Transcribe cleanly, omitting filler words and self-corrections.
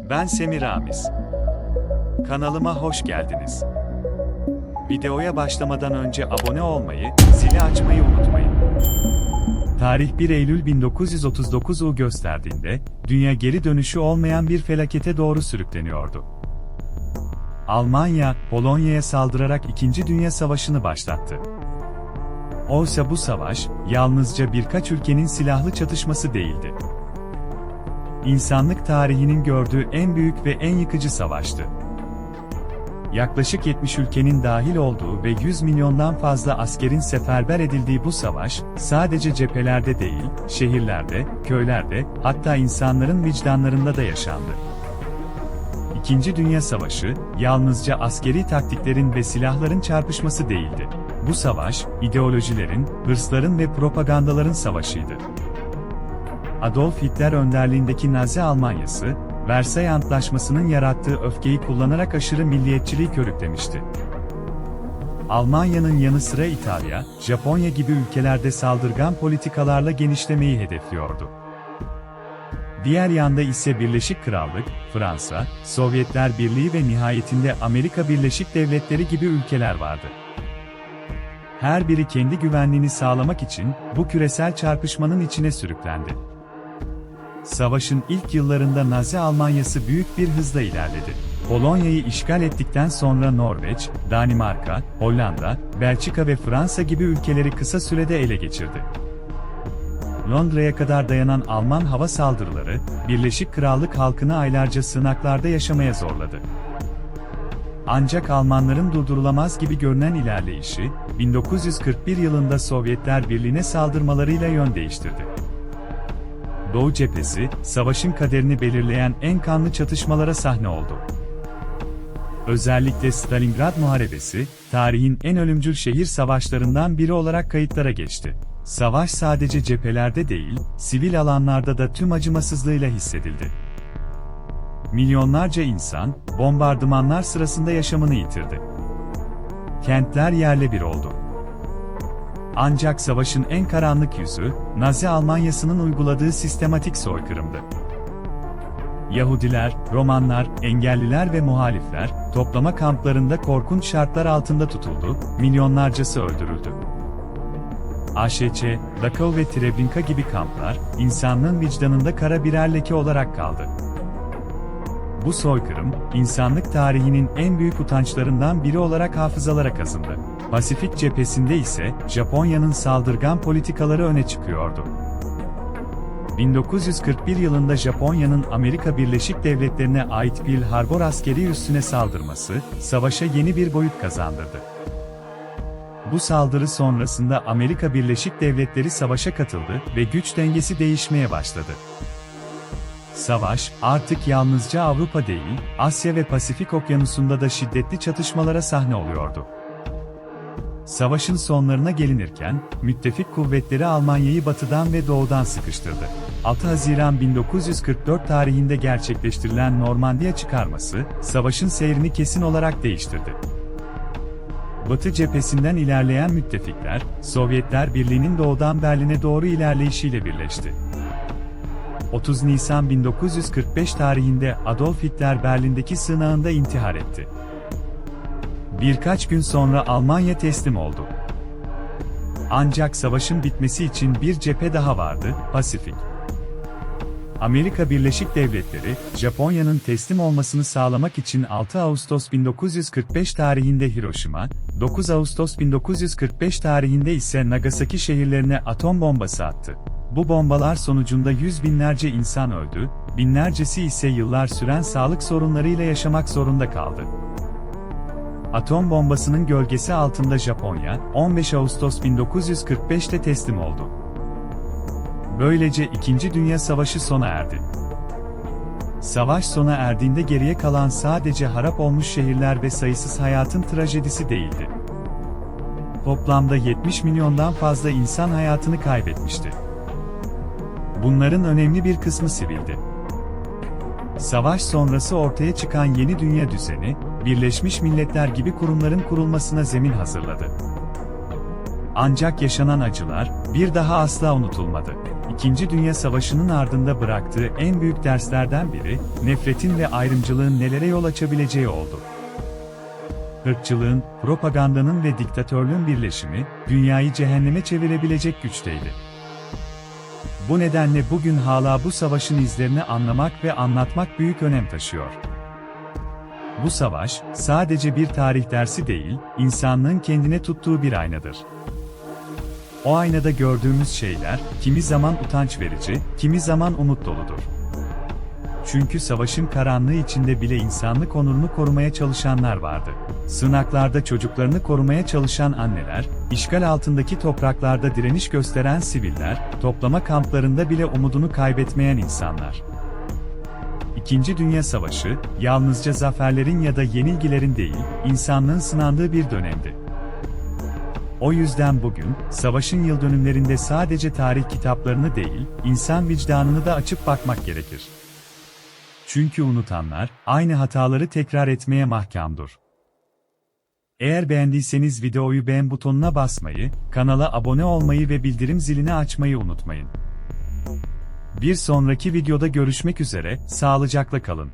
Ben Semiramis. Kanalıma hoş geldiniz. Videoya başlamadan önce abone olmayı, zili açmayı unutmayın. Tarih 1 Eylül 1939'u gösterdiğinde, dünya geri dönüşü olmayan bir felakete doğru sürükleniyordu. Almanya, Polonya'ya saldırarak 2. Dünya Savaşı'nı başlattı. Oysa bu savaş, yalnızca birkaç ülkenin silahlı çatışması değildi. İnsanlık tarihinin gördüğü en büyük ve en yıkıcı savaştı. Yaklaşık 70 ülkenin dahil olduğu ve 100 milyondan fazla askerin seferber edildiği bu savaş, sadece cephelerde değil, şehirlerde, köylerde, hatta insanların vicdanlarında da yaşandı. İkinci Dünya Savaşı, yalnızca askeri taktiklerin ve silahların çarpışması değildi. Bu savaş, ideolojilerin, hırsların ve propagandaların savaşıydı. Adolf Hitler önderliğindeki Nazi Almanyası, Versay Antlaşması'nın yarattığı öfkeyi kullanarak aşırı milliyetçiliği körüklemişti. Almanya'nın yanı sıra İtalya, Japonya gibi ülkelerde saldırgan politikalarla genişlemeyi hedefliyordu. Diğer yanda ise Birleşik Krallık, Fransa, Sovyetler Birliği ve nihayetinde Amerika Birleşik Devletleri gibi ülkeler vardı. Her biri kendi güvenliğini sağlamak için bu küresel çarpışmanın içine sürüklendi. Savaşın ilk yıllarında Nazi Almanyası büyük bir hızla ilerledi. Polonya'yı işgal ettikten sonra Norveç, Danimarka, Hollanda, Belçika ve Fransa gibi ülkeleri kısa sürede ele geçirdi. Londra'ya kadar dayanan Alman hava saldırıları, Birleşik Krallık halkını aylarca sığınaklarda yaşamaya zorladı. Ancak Almanların durdurulamaz gibi görünen ilerleyişi, 1941 yılında Sovyetler Birliği'ne saldırmalarıyla yön değiştirdi. Doğu cephesi, savaşın kaderini belirleyen en kanlı çatışmalara sahne oldu. Özellikle Stalingrad Muharebesi, tarihin en ölümcül şehir savaşlarından biri olarak kayıtlara geçti. Savaş sadece cephelerde değil, sivil alanlarda da tüm acımasızlığıyla hissedildi. Milyonlarca insan, bombardımanlar sırasında yaşamını yitirdi. Kentler yerle bir oldu. Ancak savaşın en karanlık yüzü, Nazi Almanyası'nın uyguladığı sistematik soykırımdı. Yahudiler, Romanlar, engelliler ve muhalifler, toplama kamplarında korkunç şartlar altında tutuldu, milyonlarcası öldürüldü. AŞC, Dachau ve Treblinka gibi kamplar, insanlığın vicdanında kara birer leke olarak kaldı. Bu soykırım, insanlık tarihinin en büyük utançlarından biri olarak hafızalara kazındı. Pasifik cephesinde ise, Japonya'nın saldırgan politikaları öne çıkıyordu. 1941 yılında Japonya'nın Amerika Birleşik Devletleri'ne ait Pearl Harbor askeri üssüne saldırması, savaşa yeni bir boyut kazandırdı. Bu saldırı sonrasında Amerika Birleşik Devletleri savaşa katıldı ve güç dengesi değişmeye başladı. Savaş, artık yalnızca Avrupa değil, Asya ve Pasifik Okyanusu'nda da şiddetli çatışmalara sahne oluyordu. Savaşın sonlarına gelinirken, müttefik kuvvetleri Almanya'yı batıdan ve doğudan sıkıştırdı. 6 Haziran 1944 tarihinde gerçekleştirilen Normandiya çıkarması, savaşın seyrini kesin olarak değiştirdi. Batı cephesinden ilerleyen müttefikler, Sovyetler Birliği'nin doğudan Berlin'e doğru ilerleyişiyle birleşti. 30 Nisan 1945 tarihinde Adolf Hitler Berlin'deki sığınağında intihar etti. Birkaç gün sonra Almanya teslim oldu. Ancak savaşın bitmesi için bir cephe daha vardı, Pasifik. Amerika Birleşik Devletleri, Japonya'nın teslim olmasını sağlamak için 6 Ağustos 1945 tarihinde Hiroşima, 9 Ağustos 1945 tarihinde ise Nagasaki şehirlerine atom bombası attı. Bu bombalar sonucunda yüz binlerce insan öldü, binlercesi ise yıllar süren sağlık sorunlarıyla yaşamak zorunda kaldı. Atom bombasının gölgesi altında Japonya, 15 Ağustos 1945'te teslim oldu. Böylece 2. Dünya Savaşı sona erdi. Savaş sona erdiğinde geriye kalan sadece harap olmuş şehirler ve sayısız hayatın trajedisi değildi. Toplamda 70 milyondan fazla insan hayatını kaybetmişti. Bunların önemli bir kısmı sivildi. Savaş sonrası ortaya çıkan yeni dünya düzeni, Birleşmiş Milletler gibi kurumların kurulmasına zemin hazırladı. Ancak yaşanan acılar, bir daha asla unutulmadı. İkinci Dünya Savaşı'nın ardında bıraktığı en büyük derslerden biri, nefretin ve ayrımcılığın nelere yol açabileceği oldu. Irkçılığın, propagandanın ve diktatörlüğün birleşimi, dünyayı cehenneme çevirebilecek güçteydi. Bu nedenle bugün hala bu savaşın izlerini anlamak ve anlatmak büyük önem taşıyor. Bu savaş, sadece bir tarih dersi değil, insanlığın kendine tuttuğu bir aynadır. O aynada gördüğümüz şeyler, kimi zaman utanç verici, kimi zaman umut doludur. Çünkü savaşın karanlığı içinde bile insanlık onurunu korumaya çalışanlar vardı. Sığınaklarda çocuklarını korumaya çalışan anneler, işgal altındaki topraklarda direniş gösteren siviller, toplama kamplarında bile umudunu kaybetmeyen insanlar. İkinci Dünya Savaşı, yalnızca zaferlerin ya da yenilgilerin değil, insanlığın sınandığı bir dönemdi. O yüzden bugün, savaşın yıldönümlerinde sadece tarih kitaplarını değil, insan vicdanını da açıp bakmak gerekir. Çünkü unutanlar, aynı hataları tekrar etmeye mahkumdur. Eğer beğendiyseniz videoyu beğen butonuna basmayı, kanala abone olmayı ve bildirim zilini açmayı unutmayın. Bir sonraki videoda görüşmek üzere, sağlıcakla kalın.